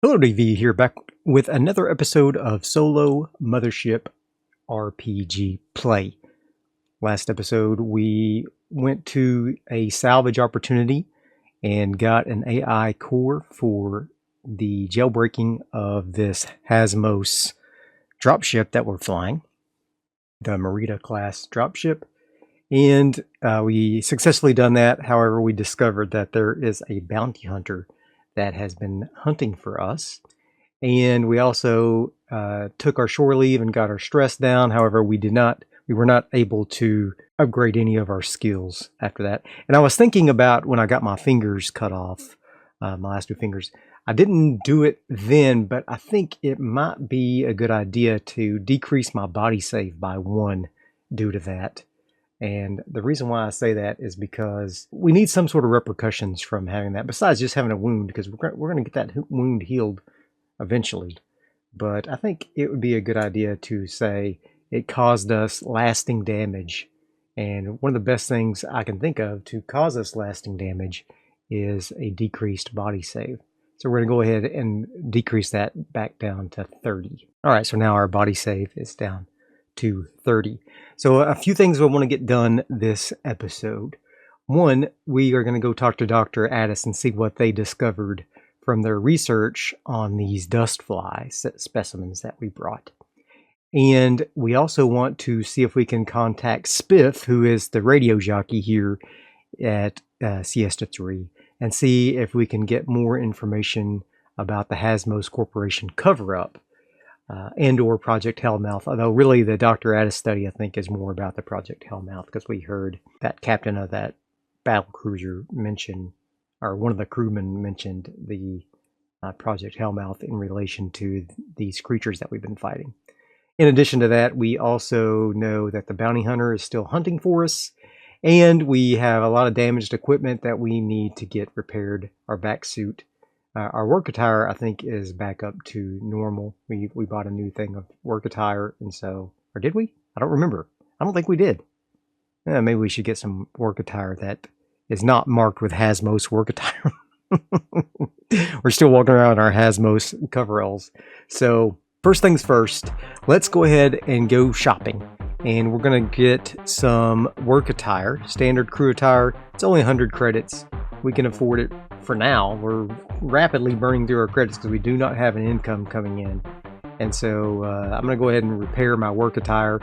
Hello, DV here, back with another episode of Solo Mothership RPG Play. Last episode, we went to a salvage opportunity and got an AI core for the jailbreaking of this Hasmos dropship that we're flying, the Merida class dropship. And we successfully done that. However, we discovered that there is a bounty hunter that has been hunting for us. And we also took our shore leave and got our stress down. However, we were not able to upgrade any of our skills after that. And I was thinking about when I got my fingers cut off, my last two fingers, I didn't do it then, but I think it might be a good idea to decrease my body save by 1 due to that. And the reason why I say that is because we need some sort of repercussions from having that, besides just having a wound, because we're going to get that wound healed eventually. But I think it would be a good idea to say it caused us lasting damage. And one of the best things I can think of to cause us lasting damage is a decreased body save. So we're going to go ahead and decrease that back down to 30. All right, so now our body save is down to 30. So a few things I want to get done this episode. One, we are going to go talk to Dr. Addis and see what they discovered from their research on these dust fly specimens that we brought. And we also want to see if we can contact Spiff, who is the radio jockey here at Siesta 3, and see if we can get more information about the Hasmos Corporation cover-up. And or Project Hellmouth, although really the Dr. Addis study, I think, is more about the Project Hellmouth, because we heard that captain of that battle cruiser mention, or one of the crewmen mentioned the Project Hellmouth in relation to these creatures that we've been fighting. In addition to that, we also know that the bounty hunter is still hunting for us, and we have a lot of damaged equipment that we need to get repaired. Our back suit. Our work attire, I think, is back up to normal. We bought a new thing of work attire, and so... Or did we? I don't remember. I don't think we did. Maybe we should get some work attire that is not marked with Hasmos work attire. We're still walking around in our Hasmos coveralls. So, first things first, let's go ahead and go shopping. And we're going to get some work attire, standard crew attire. It's only 100 credits. We can afford it for now. We're rapidly burning through our credits because we do not have an income coming in. And so I'm going to go ahead and repair my work attire.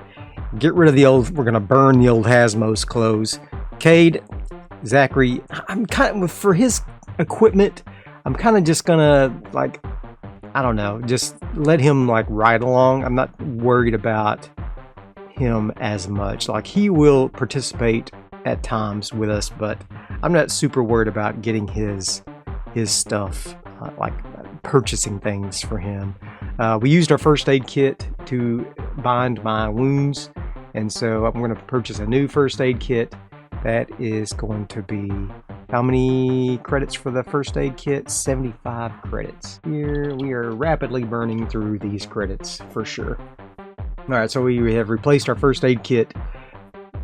Get rid of the old, we're going to burn the old Hasmos clothes. Cade, Zachary, I'm kind of, for his equipment, I'm kind of just going to, like, I don't know, just let him, like, ride along. I'm not worried about him as much. Like, he will participate at times with us, but I'm not super worried about getting his stuff, like purchasing things for him. We used our first aid kit to bind my wounds, and so I'm going to purchase a new first aid kit. That is going to be, how many credits for the first aid kit? 75 credits. Here we are rapidly burning through these credits for sure. Alright, so we have replaced our first aid kit.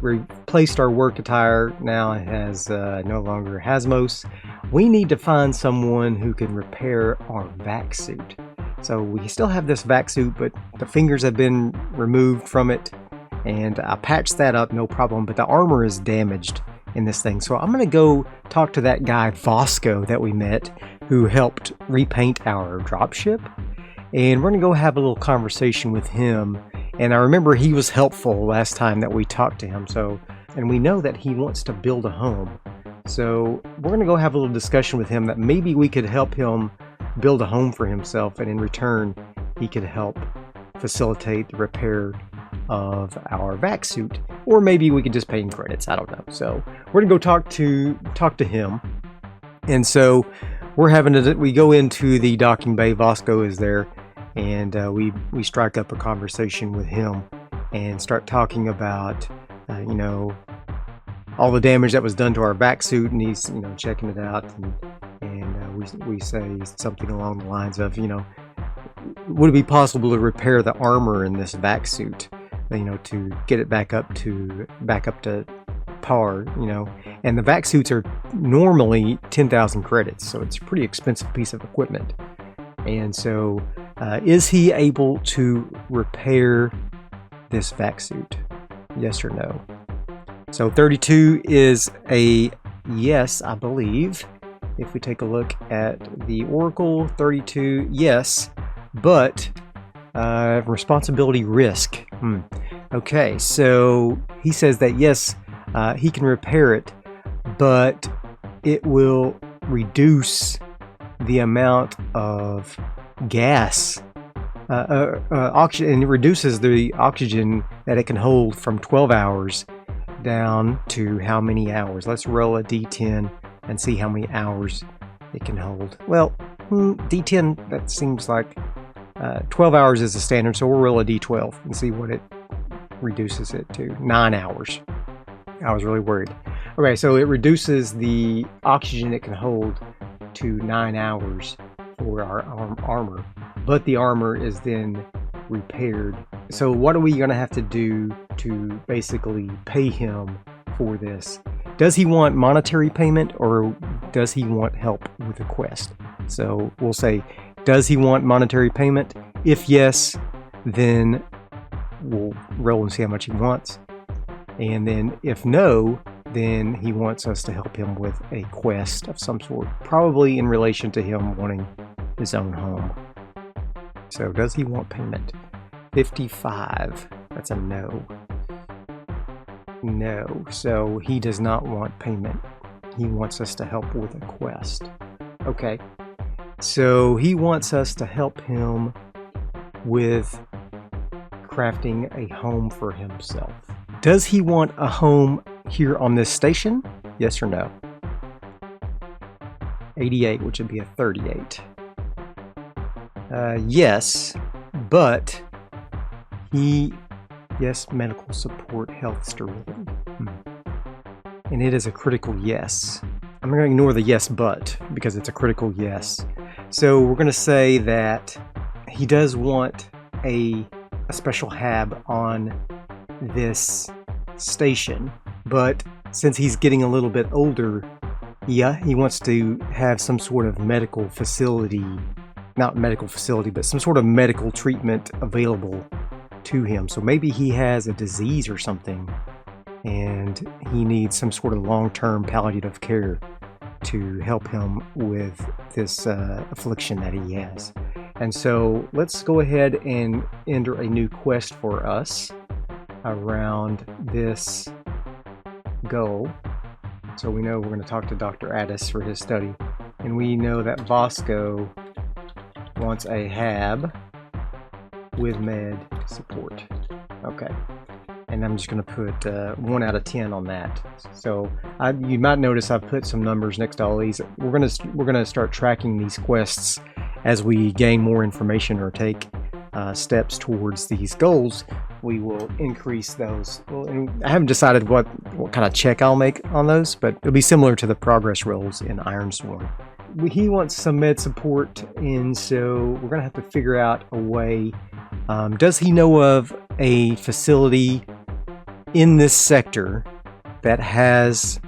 Replaced our work attire. Now it has no longer Hasmos. We need to find someone who can repair our vac suit. So we still have this vac suit, but the fingers have been removed from it, and I patched that up, no problem, but the armor is damaged in this thing. So I'm going to go talk to that guy Vasco that we met, who helped repaint our dropship, and we're going to go have a little conversation with him. And I remember he was helpful last time that we talked to him. So, and we know that he wants to build a home. So we're going to go have a little discussion with him that maybe we could help him build a home for himself. And in return, he could help facilitate the repair of our vac suit. Or maybe we could just pay him credits. I don't know. So we're going to go talk to him. And so we go into the docking bay. Vasco is there. And we strike up a conversation with him and start talking about, you know, all the damage that was done to our vac suit, and he's, you know, checking it out, and we say something along the lines of, you know, would it be possible to repair the armor in this vac suit, you know, to get it back up to par, you know, and the vac suits are normally 10,000 credits, so it's a pretty expensive piece of equipment. And so, is he able to repair this vac suit? Yes or no? So 32 is a yes, I believe. If we take a look at the Oracle, 32, yes, but responsibility risk. Okay, so he says that yes, he can repair it, but it will reduce the amount of gas, oxygen, and it reduces the oxygen that it can hold from 12 hours down to how many hours. Let's roll a d10 and see how many hours it can hold. Well, d10, that seems like 12 hours is the standard, so we'll roll a d12 and see what it reduces it to. 9 hours. I was really worried. Okay, so it reduces the oxygen it can hold to 9 hours for our armor, but the armor is then repaired. So what are we going to have to do to basically pay him for this? Does he want monetary payment, or does he want help with the quest? So we'll say, does he want monetary payment? If yes, then we'll roll and see how much he wants. And then if no, then he wants us to help him with a quest of some sort, probably in relation to him wanting his own home. So does he want payment? 55. That's a no. No. So he does not want payment. He wants us to help with a quest. Okay. So he wants us to help him with crafting a home for himself. Does he want a home here on this station? Yes or no? 88, which would be a 38. Yes, but yes, medical support, health sterility. And it is a critical yes. I'm going to ignore the yes but because it's a critical yes. So we're going to say that he does want a special hab on this station, but since he's getting a little bit older, yeah, he wants to have some sort of medical facility, not medical facility, but some sort of medical treatment available to him. So maybe he has a disease or something and he needs some sort of long-term palliative care to help him with this affliction that he has. And so let's go ahead and enter a new quest for us around this goal. So we know we're going to talk to Dr. Addis for his study, and we know that Vasco wants a hab with med support. Okay, and I'm just going to put 1 out of 10 on that. So you might notice I've put some numbers next to all these. We're going to start tracking these quests as we gain more information or take steps towards these goals. We will increase those. Well, and I haven't decided what kind of check I'll make on those, but it'll be similar to the progress rolls in Ironsworn. He wants some med support, and so we're going to have to figure out a way. Does he know of a facility in this sector that has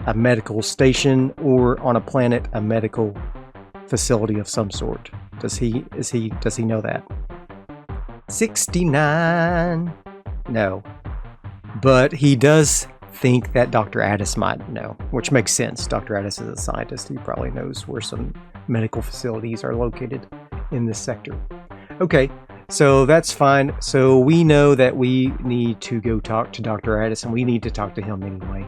a medical station, or on a planet a medical facility of some sort? Does he know that? 69. No. But he does think that Dr. Addis might know, which makes sense. Dr. Addis is a scientist. He probably knows where some medical facilities are located in this sector. Okay, so that's fine. So we know that we need to go talk to Dr. Addis, and we need to talk to him anyway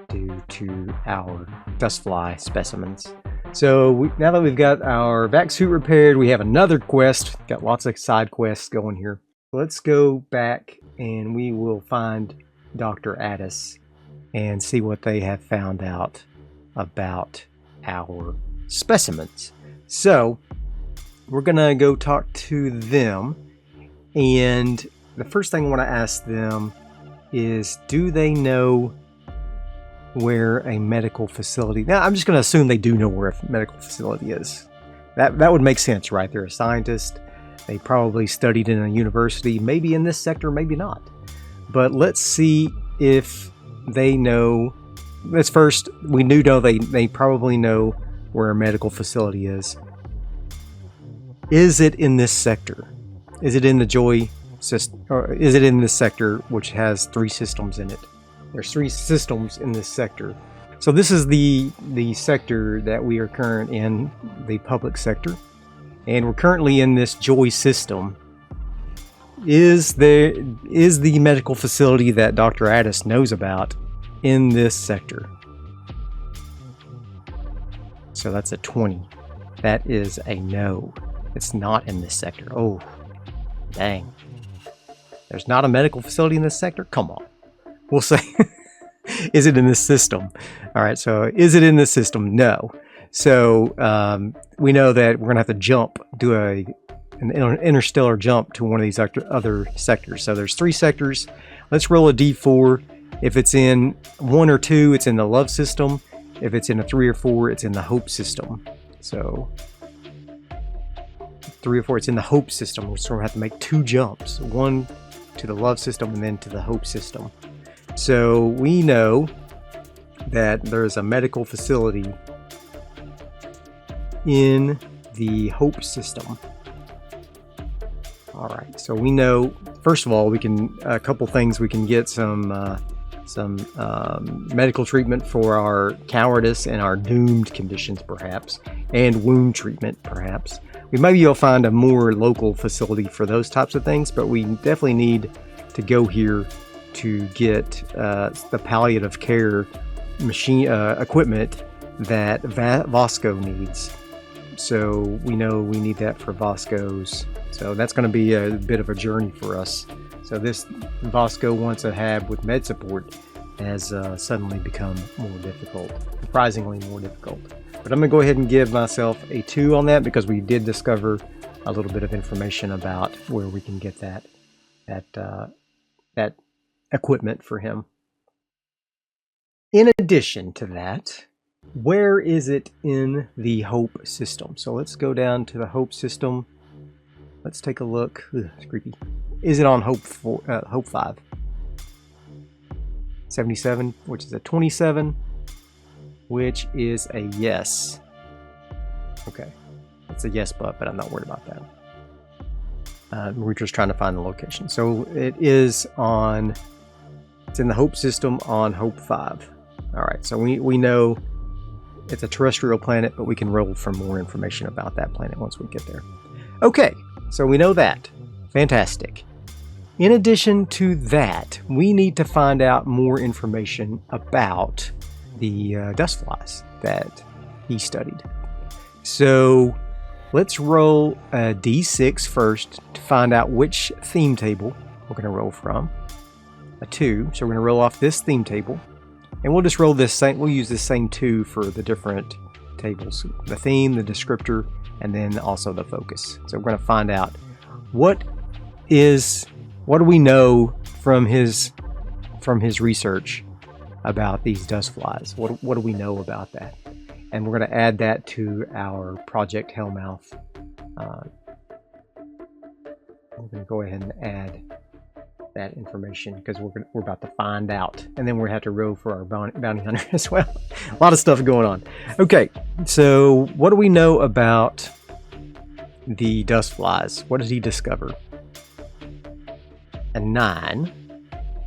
due to our dust fly specimens. So now that we've got our vac suit repaired, we have another quest. Got lots of side quests going here. Let's go back and we will find Dr. Addis and see what they have found out about our specimens. So we're gonna go talk to them, and the first thing I want to ask them is, do they know where a medical facility... Now, I'm just going to assume they do know where a medical facility is. That would make sense, right? They're a scientist. They probably studied in a university, maybe in this sector, maybe not. But let's see if they know... Let's first, we do know they probably know where a medical facility is. Is it in this sector? Is it in the Joy system, or is it in this sector which has 3 systems in it? There's 3 systems in this sector. So this is the sector that we are current in, the public sector, and we're currently in this Joy system. Is the medical facility that Dr. Addis knows about in this sector? So that's a 20. That is a no. It's not in this sector. Oh, dang. There's not a medical facility in this sector? Come on. We'll say, is it in this system? All right, so is it in this system? No. So we know that we're going to have to do an interstellar jump to one of these other sectors. So there's 3 sectors. Let's roll a d4. If it's in 1 or 2, it's in the love system. If it's in a 3 or 4, it's in the hope system. So 3 or 4, it's in the hope system. So we're going to have to make 2 jumps. 1 to the love system and then to the hope system. So we know that there's a medical facility in the hope system. All right, so we know, first of all, a couple things. We can get some medical treatment for our cowardice and our doomed conditions, perhaps, and wound treatment, perhaps. We might be able to find a more local facility for those types of things, but we definitely need to go here to get the palliative care equipment that Vasco needs. So we know we need that for Vasco's. So that's going to be a bit of a journey for us. So this Vasco once a hab with med support has suddenly become more difficult, surprisingly more difficult. But I'm going to go ahead and give myself a 2 on that because we did discover a little bit of information about where we can get that equipment for him. In addition to that, where is it in the Hope system? So let's go down to the Hope system. Let's take a look. Ugh, it's creepy. Is it on Hope 5? 77, which is a 27, which is a yes. Okay, it's a yes, but I'm not worried about that. We're just trying to find the location. So it is on. It's in the Hope system on Hope 5. All right, so we know it's a terrestrial planet, but we can roll for more information about that planet once we get there. Okay, so we know that. Fantastic. In addition to that, we need to find out more information about the dust flies that he studied. So let's roll a d6 first to find out which theme table we're going to roll from. A 2, so we're going to roll off this theme table. And we'll just roll this same, we'll use this same 2 for the different tables. The theme, the descriptor, and then also the focus. So we're going to find out what do we know from his research about these dust flies? What do we know about that? And we're going to add that to our Project Hellmouth. We're going to go ahead and add that information because we're about to find out, and then we're going to have to roll for our bounty hunter as well. A lot of stuff going on. Okay, so what do we know about the dust flies? What did he discover? A 9.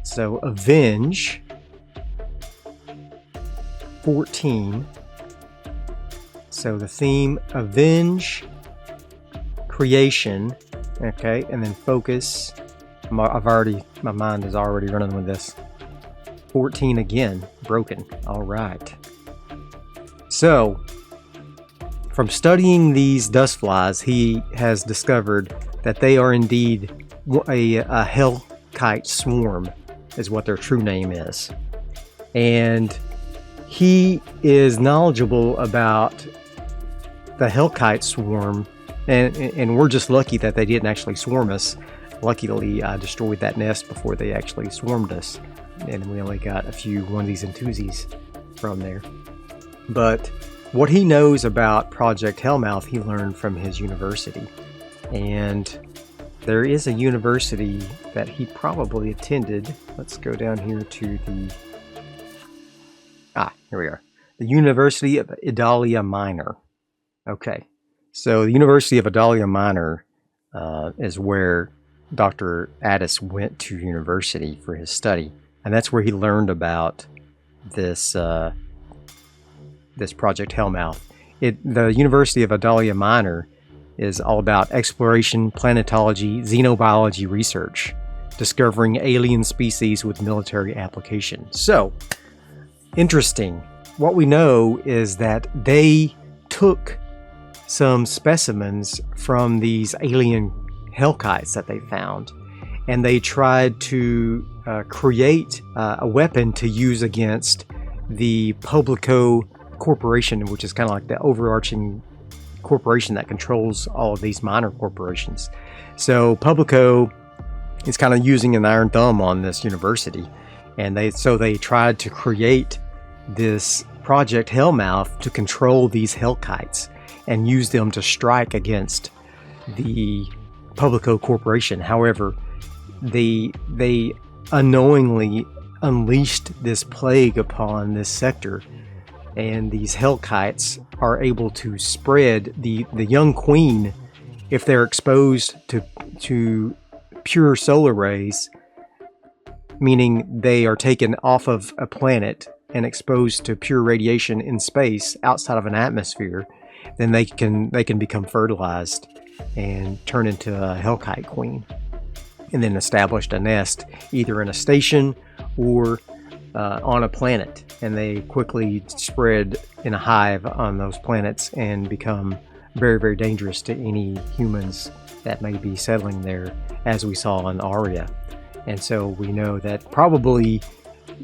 So avenge 14. So the theme avenge, creation, okay, and then focus. My mind is already running with this. 14 again, broken. All right. So, from studying these dust flies, he has discovered that they are indeed a hellkite swarm, is what their true name is. And he is knowledgeable about the hellkite swarm, and we're just lucky that they didn't actually swarm us. Luckily, I destroyed that nest before they actually swarmed us, and we only got a few onesies and twosies from there. But what he knows about Project Hellmouth, he learned from his university. And there is a university that he probably attended. Let's go down here to the... here we are. The University of Idalia Minor. Okay, So the University of Adalia Minor is where Dr. Addis went to university for his study, and that's where he learned about this this Project Hellmouth. The University of Adalia Minor is all about exploration, planetology, xenobiology research, discovering alien species with military application. So, interesting. What we know is that they took some specimens from these alien hellkites that they found, and they tried to create a weapon to use against the Publico Corporation, which is kind of like the overarching corporation that controls all of these minor corporations. So Publico is kind of using an iron thumb on this university, and they tried to create this Project Hellmouth to control these hellkites and use them to strike against the Publico Corporation. However, they unknowingly unleashed this plague upon this sector, and these hellkites are able to spread the young queen. If they're exposed to pure solar rays, meaning they are taken off of a planet and exposed to pure radiation in space outside of an atmosphere, then they can become fertilized and turn into a hellkite queen, and then establish a nest either in a station or on a planet, and they quickly spread in a hive on those planets and become very, very dangerous to any humans that may be settling there, as we saw in ARIA. And so we know that probably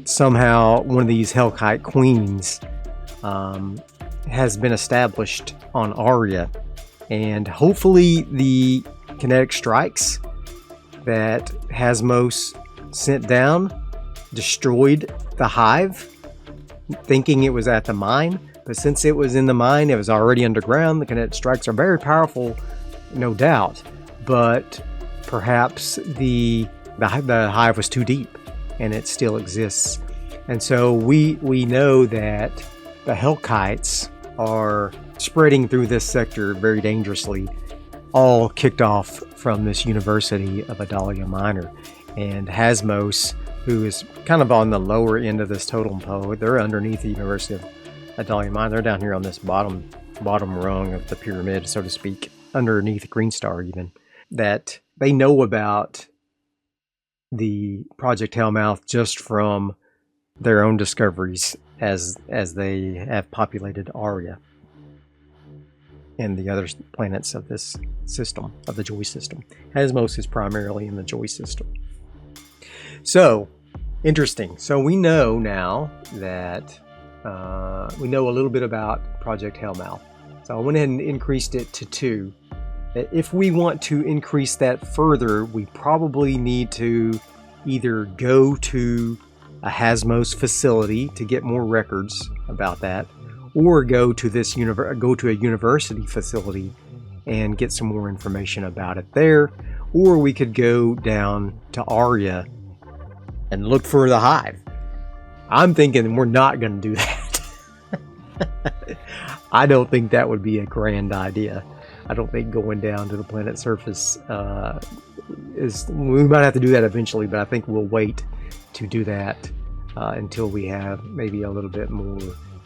somehow one of these hellkite queens has been established on ARIA, and hopefully the kinetic strikes that Hasmos sent down destroyed the hive, thinking it was at the mine. But since it was in the mine, it was already underground. The kinetic strikes are very powerful, no doubt, but perhaps the hive was too deep and it still exists. And so we know that the hellkites are spreading through this sector very dangerously, all kicked off from this University of Adalia Minor. And Hasmos, who is kind of on the lower end of this totem pole, they're underneath the University of Adalia Minor. They're down here on this bottom rung of the pyramid, so to speak, underneath Green Star even, that they know about the Project Hellmouth just from their own discoveries as they have populated ARIA and the other planets of this system, of the Joy system. Hasmos is primarily in the Joy system. So, interesting. So we know now that we know a little bit about Project Hellmouth. So I went ahead and increased it to 2. If we want to increase that further, we probably need to either go to a Hasmos facility to get more records about that, or go to a university facility and get some more information about it there, or we could go down to ARIA and look for the hive. I'm thinking we're not going to do that. I don't think that would be a grand idea. I don't think going down to the planet's surface we might have to do that eventually, but I think we'll wait to do that until we have maybe a little bit more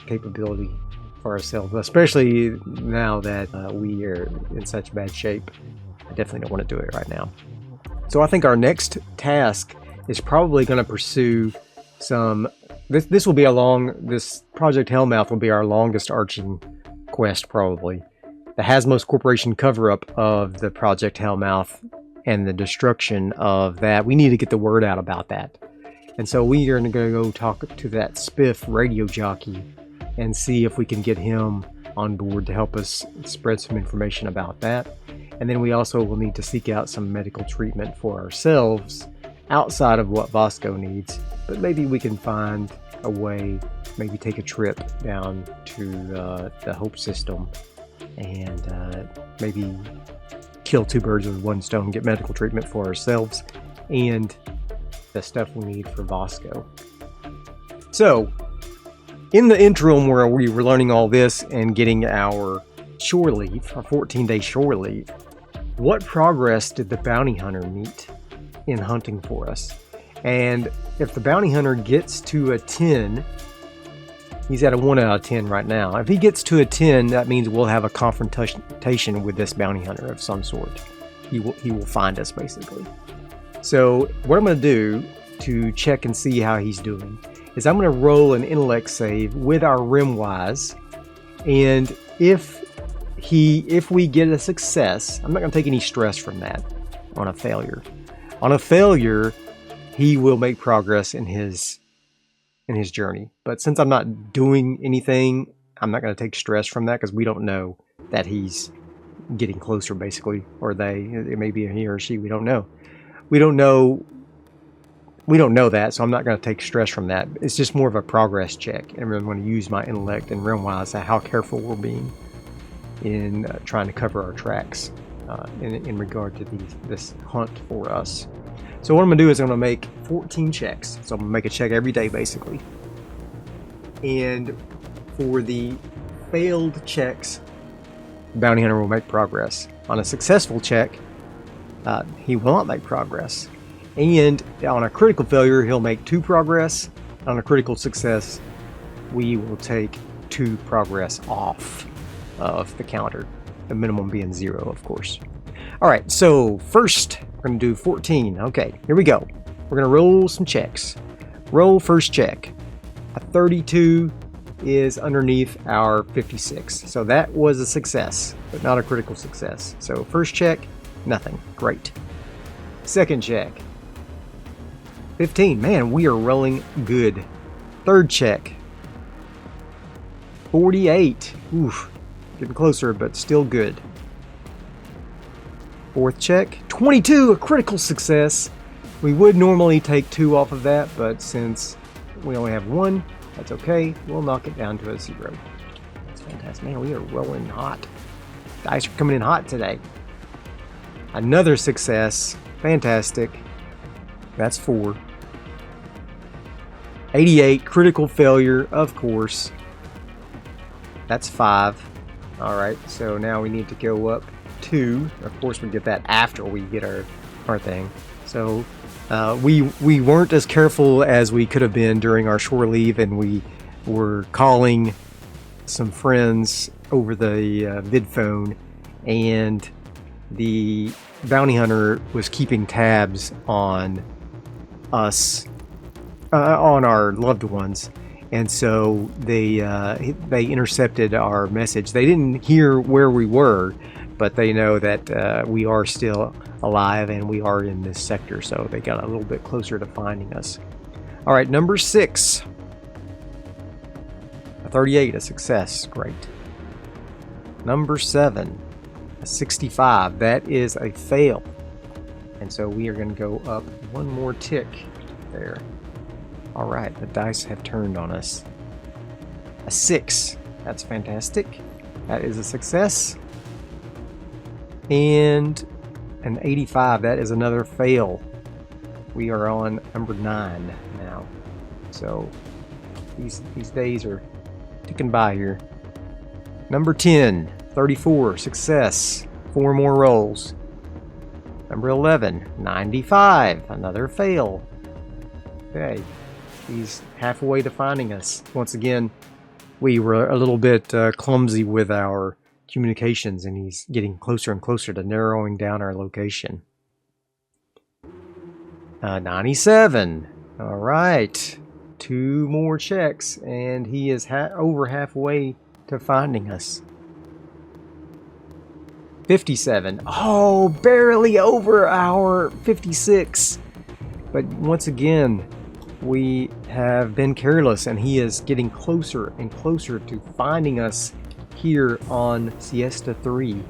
capability for ourselves, especially now that we are in such bad shape. I definitely don't want to do it right now. So I think our next task is probably going to pursue some. This will be this Project Hellmouth will be our longest arching quest, probably. The Hasmos Corporation cover-up of the Project Hellmouth and the destruction of that. We need to get the word out about that. And so we are going to go talk to that Spiff radio jockey and see if we can get him on board to help us spread some information about that. And then we also will need to seek out some medical treatment for ourselves outside of what Vasco needs. But maybe we can find a way, maybe take a trip down to the Hope system and maybe kill 2 birds with 1 stone, get medical treatment for ourselves and the stuff we need for Vasco. So, in the interim where we were learning all this and getting our shore leave, our 14-day shore leave, what progress did the bounty hunter meet in hunting for us? And if the bounty hunter gets to a 10, he's at a 1 out of 10 right now. If he gets to a 10, that means we'll have a confrontation with this bounty hunter of some sort. He will find us, basically. So what I'm going to do to check and see how he's doing is I'm going to roll an intellect save with our rimwise, and if we get a success, I'm not going to take any stress from that on a failure. On a failure, he will make progress in his journey. But since I'm not doing anything, I'm not going to take stress from that because we don't know that he's getting closer, basically, or it may be a he or she. We don't know. We don't know that, so I'm not going to take stress from that. It's just more of a progress check, and I'm going to use my intellect and rimwise how careful we're being in trying to cover our tracks in regard to this hunt for us. So what I'm going to do is I'm going to make 14 checks. So I'm going to make a check every day, basically. And for the failed checks, the bounty hunter will make progress. On a successful check, he will not make progress. And on a critical failure, he'll make 2 progress. On a critical success, we will take 2 progress off of the counter. The minimum being 0, of course. All right, so first we're going to do 14. Okay, here we go. We're going to roll some checks. Roll first check. A 32 is underneath our 56. So that was a success, but not a critical success. So first check, nothing. Great. Second check. 15. Man, we are rolling good. Third check. 48. Oof. Getting closer, but still good. Fourth check. 22. A critical success. We would normally take 2 off of that, but since we only have 1, that's okay. We'll knock it down to a 0. That's fantastic. Man, we are rolling hot. Dice are coming in hot today. Another success. Fantastic. That's 4. 88. Critical failure, of course. That's 5. Alright, so now we need to go up 2. Of course, we get that after we get our thing. So we weren't as careful as we could have been during our shore leave, and we were calling some friends over the vid phone, and the bounty hunter was keeping tabs on us, on our loved ones, and so they intercepted our message. They didn't hear where we were, but they know that we are still alive and we are in this sector, so they got a little bit closer to finding us. All right, number 6. A 38, a success. Great. Number 7, a 65. That is a fail. And so we are going to go up 1 more tick there. All right, the dice have turned on us. A 6. That's fantastic. That is a success. And an 85. That is another fail. We are on number 9 now. So these days are ticking by here. Number 10. 34. Success. 4 more rolls. Number 11. 95. Another fail. Okay. He's halfway to finding us. Once again, we were a little bit clumsy with our communications, and he's getting closer and closer to narrowing down our location. 97. All right. 2 more checks, and he is over halfway to finding us. 57. Oh, barely over our 56. But once again, we have been careless, and he is getting closer and closer to finding us here on Siesta 3.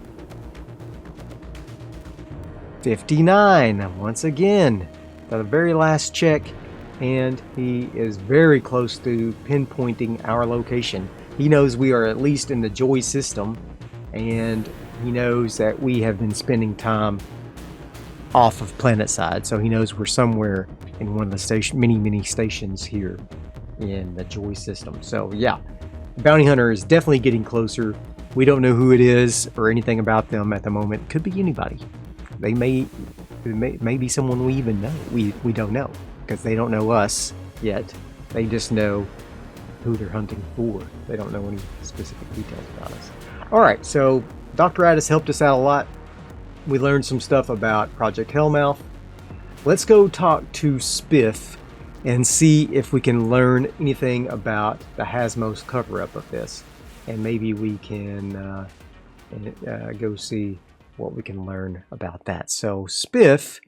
59. Once again, the very last check, and he is very close to pinpointing our location. He knows we are at least in the Joy system, and he knows that we have been spending time off of Planetside, so he knows we're somewhere in one of the many stations here in the Joy system. So yeah, the bounty hunter is definitely getting closer. We don't know who it is or anything about them at the moment. Could be anybody. It may be someone we even know. We don't know because they don't know us yet. They just know who they're hunting for. They don't know any specific details about us. All right, so Dr. Addis helped us out a lot. We learned some stuff about Project Hellmouth. Let's go talk to Spiff and see if we can learn anything about the Hasmos cover-up of this. And maybe we can go see what we can learn about that. So Spiff,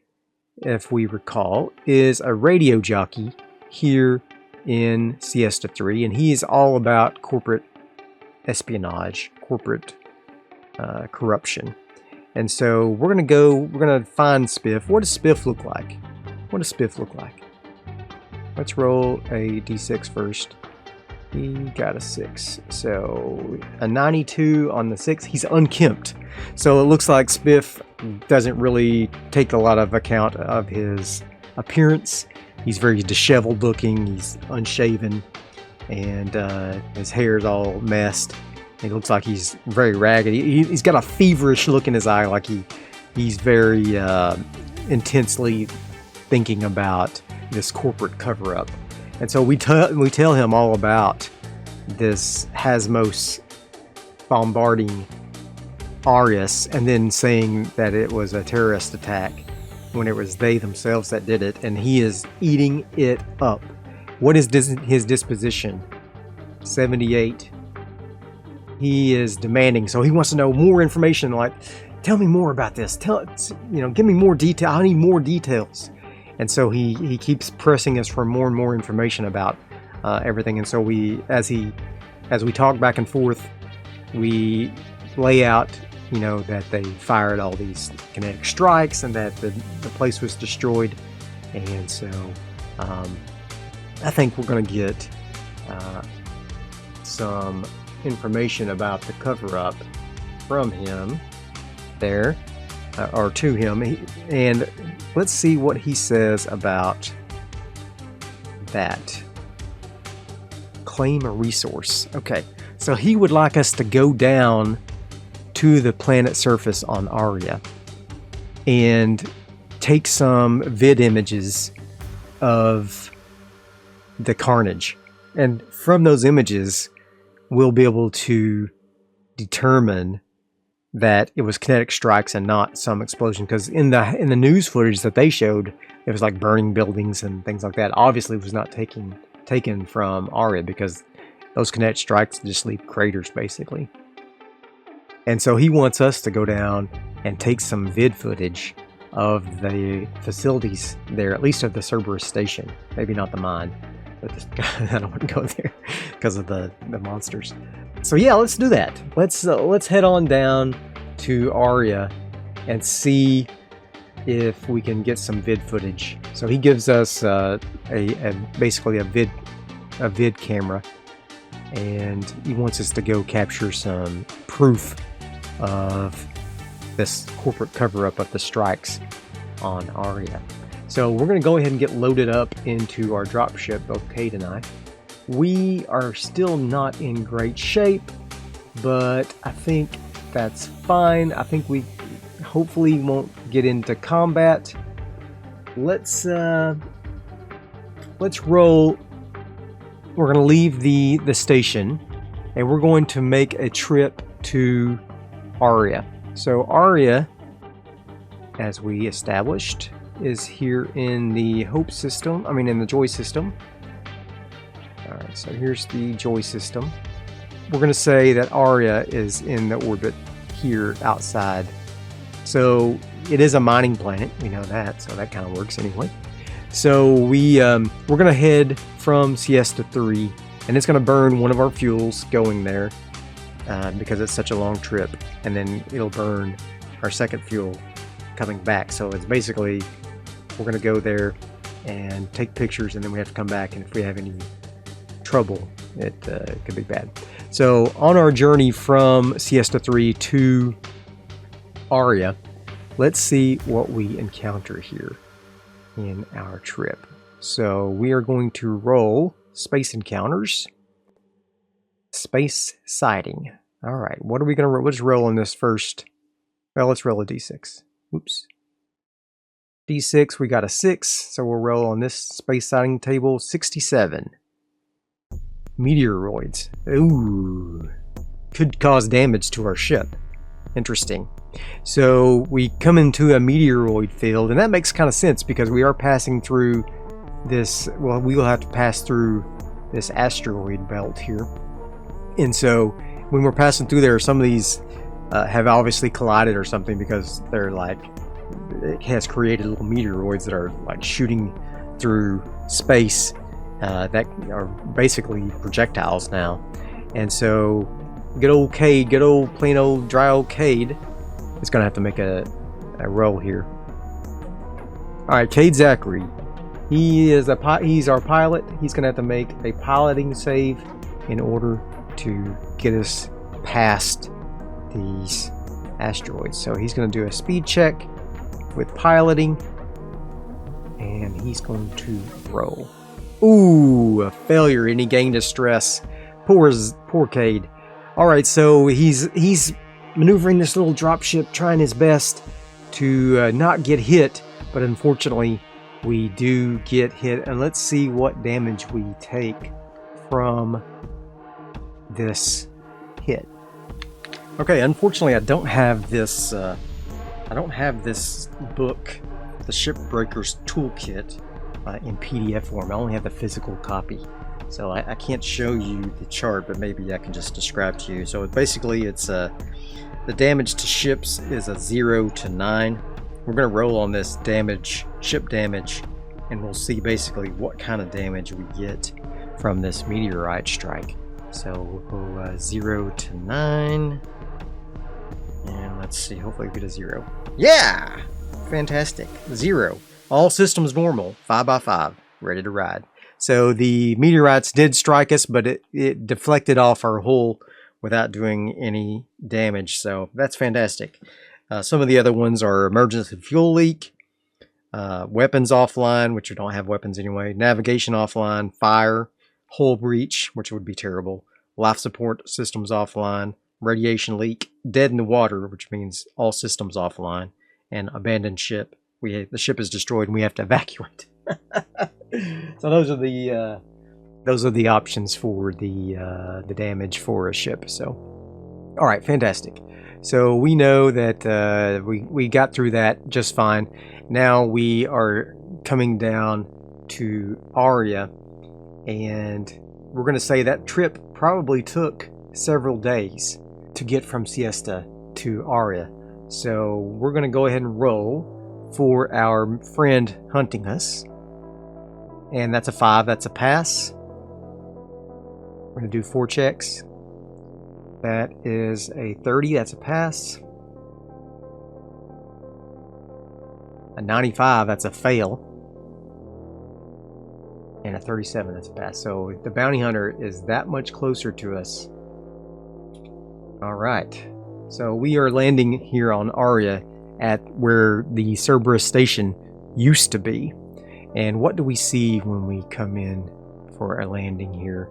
if we recall, is a radio jockey here in Siesta 3, and he is all about corporate espionage, corporate corruption. And so we're gonna find Spiff. What does Spiff look like? What does Spiff look like? Let's roll a d6 first. He got a 6, so a 92 on the 6. He's unkempt, so it looks like Spiff doesn't really take a lot of account of his appearance. He's very disheveled looking. He's unshaven, and his hair's all messed. He looks like he's very ragged. He's got a feverish look in his eye, like he's very intensely thinking about this corporate cover-up. And so we tell him all about this Hasmos bombarding Arius and then saying that it was a terrorist attack when it was they themselves that did it, and he is eating it up. What is his disposition? 78. He is demanding, so he wants to know more information, like, tell me more about this. Give me more detail. I need more details. And so he keeps pressing us for more and more information about everything. And so as we talk back and forth, we lay out, that they fired all these kinetic strikes and that the place was destroyed. And so I think we're going to get some information about the cover-up from him there, or to him, and let's see what he says about that. Claim a resource. Okay, so he would like us to go down to the planet surface on ARIA and take some vid images of the carnage, and from those images we'll be able to determine that it was kinetic strikes and not some explosion, because in the news footage that they showed, it was like burning buildings and things like that. Obviously it was not taken from ARIA, because those kinetic strikes just leave craters basically. And so he wants us to go down and take some vid footage of the facilities there, at least of the Cerberus station, maybe not the mine, but I don't want to go there because of the monsters. So yeah, let's do that. Let's head on down to ARIA and see if we can get some vid footage. So he gives us basically a vid camera, and he wants us to go capture some proof of this corporate cover-up of the strikes on ARIA. So we're going to go ahead and get loaded up into our dropship, both Kate and I. We are still not in great shape, but I think that's fine. I think we hopefully won't get into combat. Let's roll. We're going to leave the station, and we're going to make a trip to ARIA. So ARIA, as we established, is here in the Hope system. In the Joy system. Alright, so here's the Joy system. We're going to say that ARIA is in the orbit here outside. So it is a mining planet, we know that, so that kind of works anyway. So we're going to head from Siesta 3, and it's going to burn one of our fuels going there because it's such a long trip, and then it'll burn our second fuel coming back. So it's basically, we're going to go there and take pictures, and then we have to come back, and if we have any trouble, it could be bad. So on our journey from Siesta 3 to ARIA, let's see what we encounter here in our trip. So we are going to roll space encounters, space sighting. All right, what are we gonna roll? We'll just roll on this first. Well, let's roll a d6. Oops. D6, we got a 6, so we'll roll on this space sighting table 67. Meteoroids. Ooh. Could cause damage to our ship. Interesting. So we come into a meteoroid field, and that makes kind of sense because we are passing through this, well, we will have to pass through this asteroid belt here. And so when we're passing through there, some of these have obviously collided or something because they're like, it has created little meteoroids that are like shooting through space that are basically projectiles now. And so good old Cade, good old plain old dry old Cade is gonna have to make a roll here. Alright, Cade Zachary. He's our pilot. He's gonna have to make a piloting save in order to get us past these asteroids. So he's gonna do a speed check with piloting, and he's going to roll. Ooh, a failure, and he gained his stress. Poor Cade. All right, so he's maneuvering this little dropship, trying his best to not get hit, but unfortunately, we do get hit. And let's see what damage we take from this hit. Okay, unfortunately, I don't have this. I don't have this book, the Shipbreaker's Toolkit, in PDF form. I only have the physical copy. So I can't show you the chart, but maybe I can just describe to you. So basically it's the damage to ships is a 0 to 9. We're going to roll on this damage, ship damage, and we'll see basically what kind of damage we get from this meteorite strike. So we'll go 0 to 9. And let's see, hopefully we get a 0. Yeah! Fantastic. 0. All systems normal. 5x5. Ready to ride. So the meteorites did strike us, but it deflected off our hull without doing any damage. So that's fantastic. Some of the other ones are emergency fuel leak, weapons offline, which we don't have weapons anyway, navigation offline, fire, hull breach, which would be terrible, life support systems offline, radiation leak, dead in the water, which means all systems offline, and abandoned ship. The ship is destroyed and we have to evacuate. So those are the options for the damage for a ship. So, all right, fantastic. So we know that we got through that just fine. Now we are coming down to ARIA, and we're going to say that trip probably took several days to get from Siesta to ARIA. So we're going to go ahead and roll for our friend hunting us. And that's a 5, that's a pass. We're going to do 4 checks. That is a 30, that's a pass. A 95, that's a fail. And a 37, that's a pass. So the bounty hunter is that much closer to us. All right. So we are landing here on ARIA at where the Cerberus station used to be. And what do we see when we come in for a landing here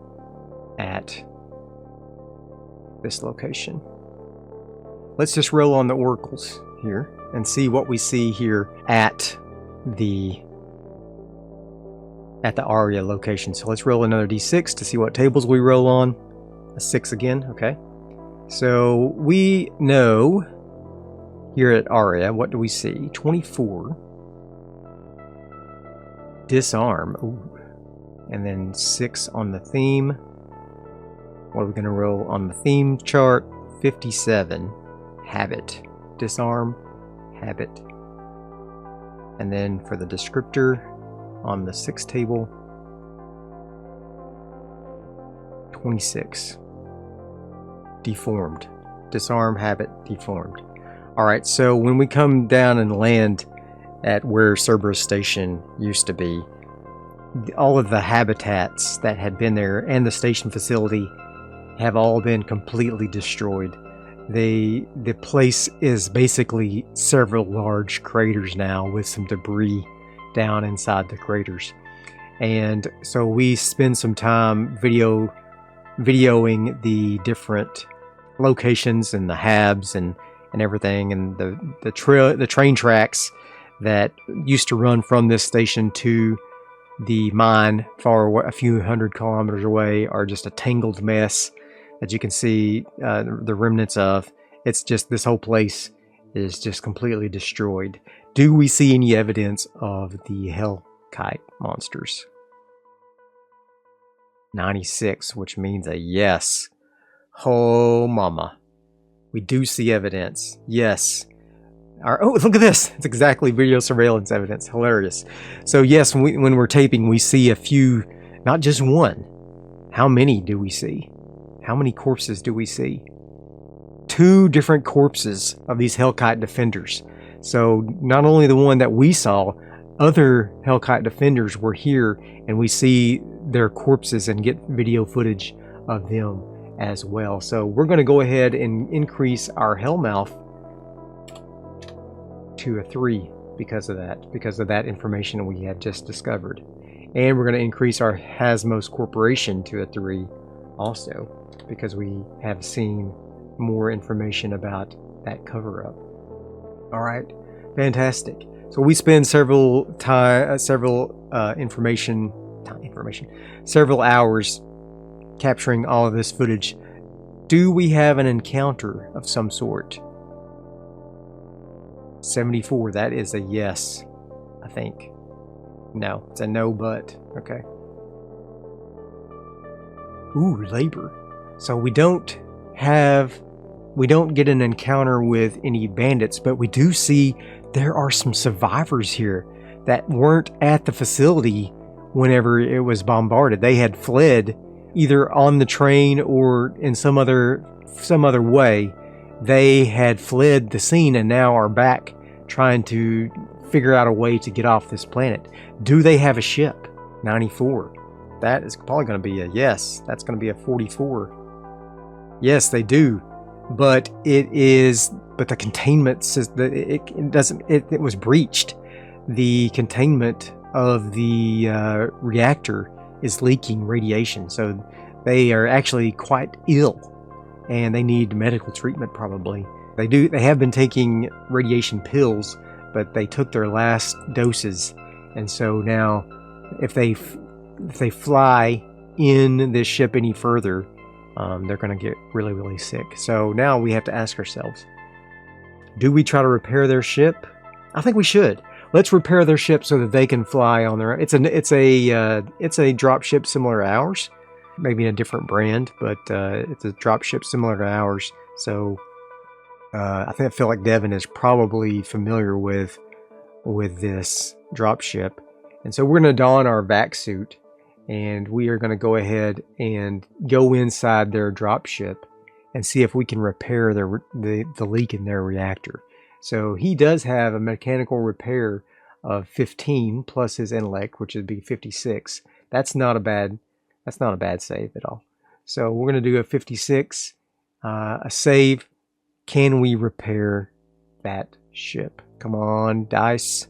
at this location? Let's just roll on the oracles here and see what we see here at the ARIA location. So let's roll another d6 to see what tables we roll on. A 6 again, okay. So we know here at ARIA, what do we see? 24. Disarm. Ooh. And then 6 on the theme. What are we going to roll on the theme chart? 57. Habit. Disarm. Habit. And then for the descriptor on the 6 table, 26. Deformed. Disarm, habit, deformed. Alright, so when we come down and land at where Cerberus Station used to be, all of the habitats that had been there and the station facility have all been completely destroyed. The place is basically several large craters now with some debris down inside the craters. And so we spend some time videoing the different locations and the habs and everything, and the train tracks that used to run from this station to the mine far away, a few hundred kilometers away, are just a tangled mess that you can see the remnants of. It's just, this whole place is just completely destroyed. Do we see any evidence of the Hellkite monsters? 96, which means a yes. Oh, mama. We do see evidence. Yes. Oh, look at this. It's exactly video surveillance evidence. Hilarious. So yes, when we're taping, we see a few, not just one. How many do we see? How many corpses do we see? 2 different corpses of these Hellkite defenders. So not only the one that we saw, other Hellkite defenders were here, and we see their corpses and get video footage of them as well. So we're going to go ahead and increase our Hellmouth to a 3 because of that information we had just discovered. And we're going to increase our Hasmos Corporation to a 3 also, because we have seen more information about that cover-up. All right, fantastic. So we spend several hours capturing all of this footage. Do we have an encounter of some sort? 74, that is a yes, I think. No, it's a no, but okay. Ooh, labor. So we don't get an encounter with any bandits, but we do see there are some survivors here that weren't at the facility whenever it was bombarded. They had fled either on the train or in some other way. They had fled the scene and now are back trying to figure out a way to get off this planet. Do they have a ship? 94. That is probably going to be a yes. That's going to be a 44. Yes, they do. But the containment says that it was breached. The containment of the reactor is leaking radiation, so they are actually quite ill, and they need medical treatment probably. They have been taking radiation pills, but they took their last doses, and so now if they fly in this ship any further, they're going to get really, really sick. So now we have to ask ourselves, do we try to repair their ship? I think we should. Let's repair their ship so that they can fly on their own. It's a drop ship similar to ours, maybe a different brand, but it's a drop ship similar to ours. So I feel like Devon is probably familiar with this drop ship, and so we're going to don our vac suit, and we are going to go ahead and go inside their drop ship and see if we can repair the leak in their reactor. So he does have a mechanical repair of 15 plus his intellect, which would be 56. That's not a bad save at all. So we're going to do a 56, a save. Can we repair that ship? Come on, dice.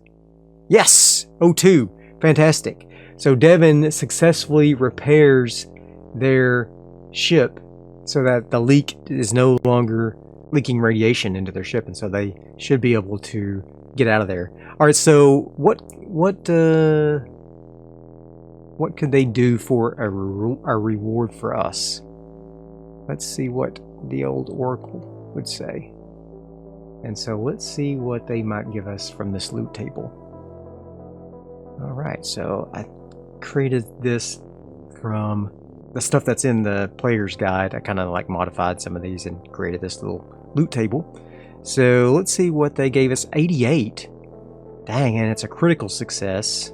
Yes! 02. Fantastic. So Devon successfully repairs their ship so that the leak is no longer leaking radiation into their ship, and so they should be able to get out of there. All right, so what could they do for a reward for us? Let's see what the old Oracle would say. And so let's see what they might give us from this loot table. All right, so I created this from the stuff that's in the player's guide. I kind of like modified some of these and created this little loot table. So let's see what they gave us. 88. Dang, and it's a critical success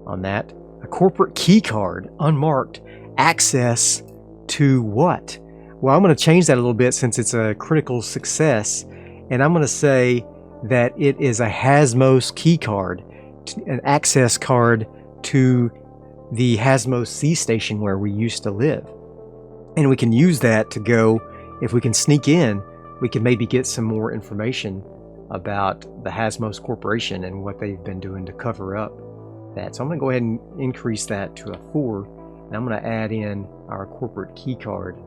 on that. A corporate key card, unmarked. Access to what? Well, I'm going to change that a little bit since it's a critical success, and I'm going to say that it is a Hasmos key card, an access card to the Hasmos Sea Station where we used to live. And we can use that to go, if we can sneak in, we can maybe get some more information about the Hasmos Corporation and what they've been doing to cover up that. So I'm going to go ahead and increase that to a 4, and I'm going to add in our corporate key card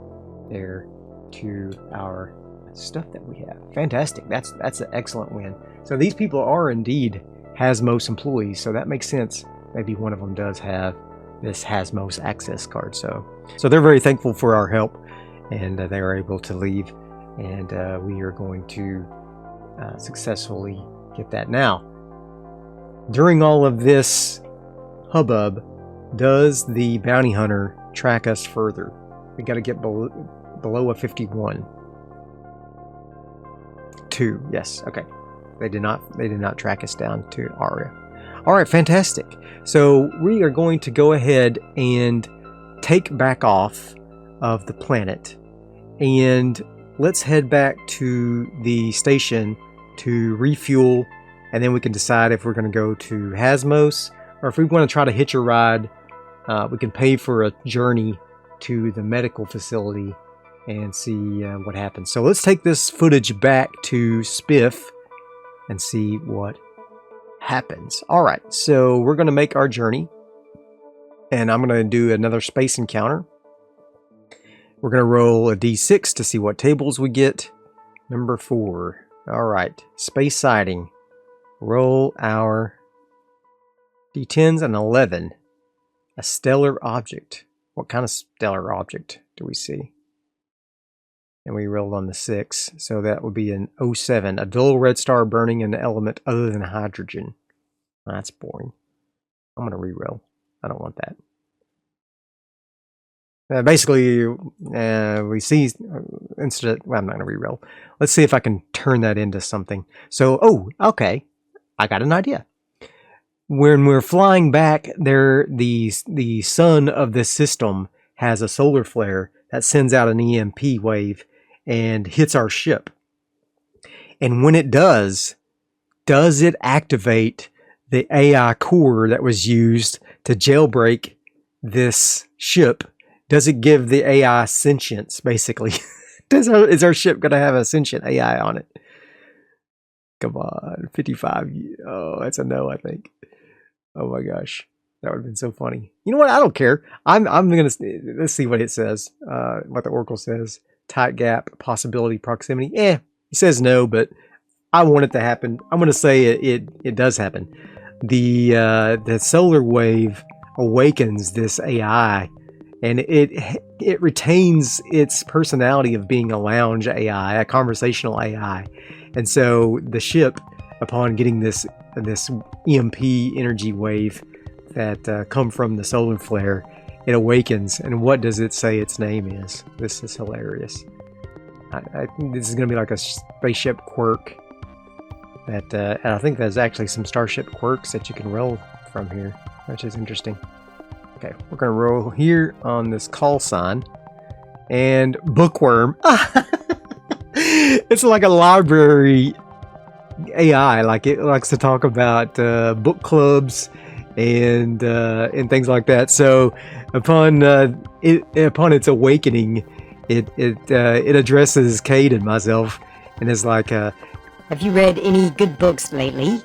there to our stuff that we have. Fantastic. That's an excellent win. So these people are indeed Hasmos employees, so that makes sense. Maybe one of them does have this Hasmos access card. So they're very thankful for our help, and they are able to leave, and we are going to successfully get that. Now, during all of this hubbub, does the bounty hunter track us further? We got to get below a 51. 2, yes, okay. They did not track us down to ARIA. All right, fantastic. So we are going to go ahead and take back off of the planet, and let's head back to the station to refuel, and then we can decide if we're going to go to Hasmos, or if we want to try to hitch a ride. We can pay for a journey to the medical facility and see what happens. So let's take this footage back to Spiff and see what happens. All right, so we're going to make our journey, and I'm going to do another space encounter. We're going to roll a d6 to see what tables we get. Number 4. All right, space sighting. Roll our d10s and 11. A stellar object. What kind of stellar object do we see? And we rolled on the 6, so that would be an 07. A dull red star burning an element other than hydrogen. That's boring. I'm going to reroll. I don't want that. Basically, we see instead. Well, I'm not going to reroll. Let's see if I can turn that into something. So, oh, okay. I got an idea. When we're flying back, the sun of this system has a solar flare that sends out an EMP wave and hits our ship. And when it does it activate the AI core that was used to jailbreak this ship? Does it give the AI sentience, basically? Is our ship going to have a sentient AI on it? Come on, 55. Oh, that's a no, I think. Oh my gosh, that would have been so funny. You know what? I don't care. I'm gonna let's see what it says. What the Oracle says. Tight gap, possibility, proximity. It says no, but I want it to happen. I'm gonna say it does happen. The solar wave awakens this AI, and it retains its personality of being a lounge AI, a conversational AI, and so the ship, upon getting this EMP energy wave that come from the solar flare, it awakens. And what does it say its name is? This is hilarious. I think this is going to be like a spaceship quirk. And I think there's actually some starship quirks that you can roll from here, which is interesting. Okay, we're going to roll here on this call sign. And bookworm. It's like a library AI, like it likes to talk about book clubs and things like that. So upon its awakening, it addresses Cade and myself, and is like, have you read any good books lately?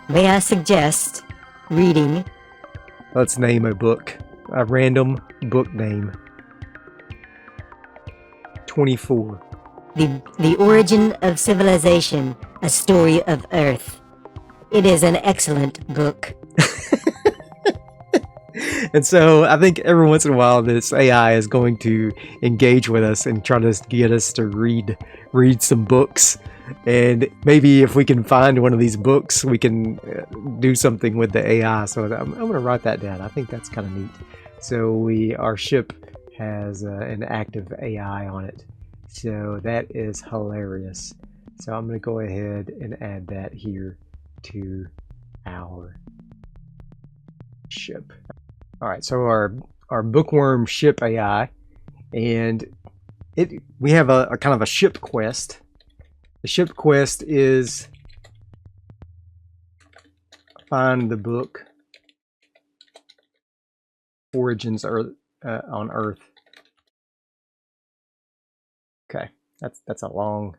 May I suggest reading? Let's name a book, a random book name. 24. The Origin of Civilization, A Story of Earth. It is an excellent book. And so I think every once in a while this AI is going to engage with us and try to get us to read some books. And maybe if we can find one of these books, we can do something with the AI. So I'm going to write that down. I think that's kind of neat. So our ship has an active AI on it. So that is hilarious. So I'm going to go ahead and add that here to our ship. All right, so our bookworm ship AI, and we have a kind of a ship quest. The ship quest is find the book Origins on Earth. Okay, that's a long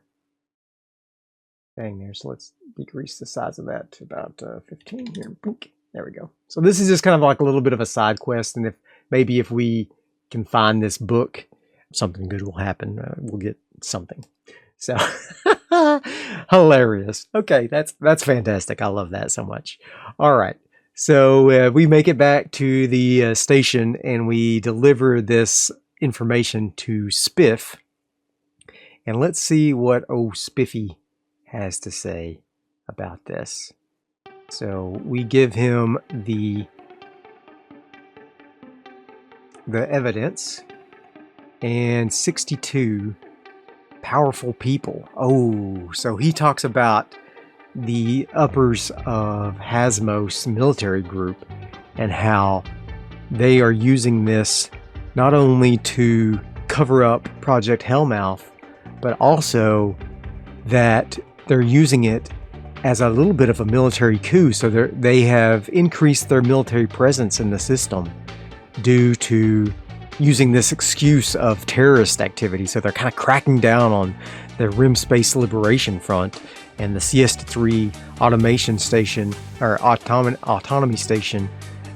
thing there. So let's decrease the size of that to about 15 here. Boink. There we go. So this is just kind of like a little bit of a side quest, and if we can find this book, something good will happen. We'll get something. So hilarious. Okay, that's fantastic. I love that so much. All right. So we make it back to the station and we deliver this information to Spiff. And let's see what old Spiffy has to say about this. So we give him the evidence and 62 powerful people. Oh, so he talks about the uppers of Hasmos military group and how they are using this not only to cover up Project Hellmouth, but also that they're using it as a little bit of a military coup. So they have increased their military presence in the system due to using this excuse of terrorist activity. So they're kind of cracking down on the Rim Space Liberation Front and the Siesta 3 automation station or autonomy station.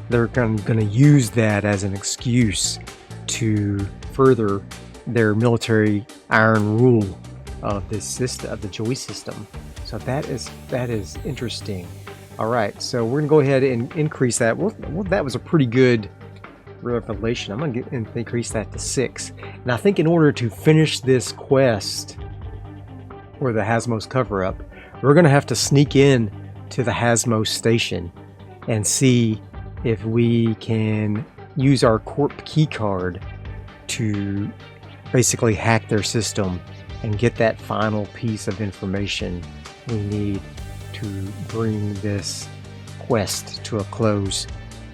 They're going to use that as an excuse to further their military iron rule of this system, of the Joy system. So that is interesting. All right, so we're gonna go ahead and increase that. Well, that was a pretty good revelation. I'm gonna increase that to 6. And I think in order to finish this quest or the Hasmos cover-up, we're gonna have to sneak in to the Hasmos station and see if we can use our Corp key card to basically hack their system and get that final piece of information we need to bring this quest to a close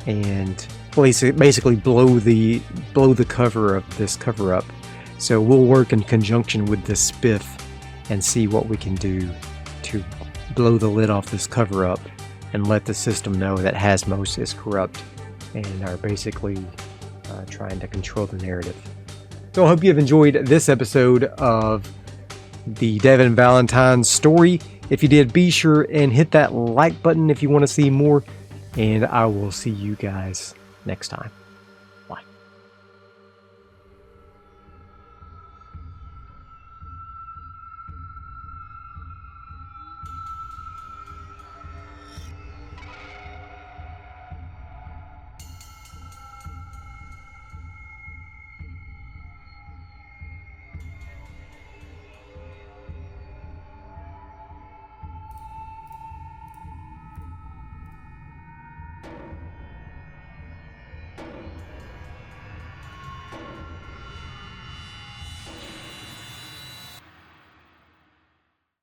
and basically blow the cover of this cover-up. So we'll work in conjunction with this Spiff and see what we can do to blow the lid off this cover-up and let the system know that Hasmos is corrupt and are basically trying to control the narrative. So I hope you have enjoyed this episode of the Devon Valentine story. If you did, be sure and hit that like button if you want to see more, and I will see you guys next time. Bye.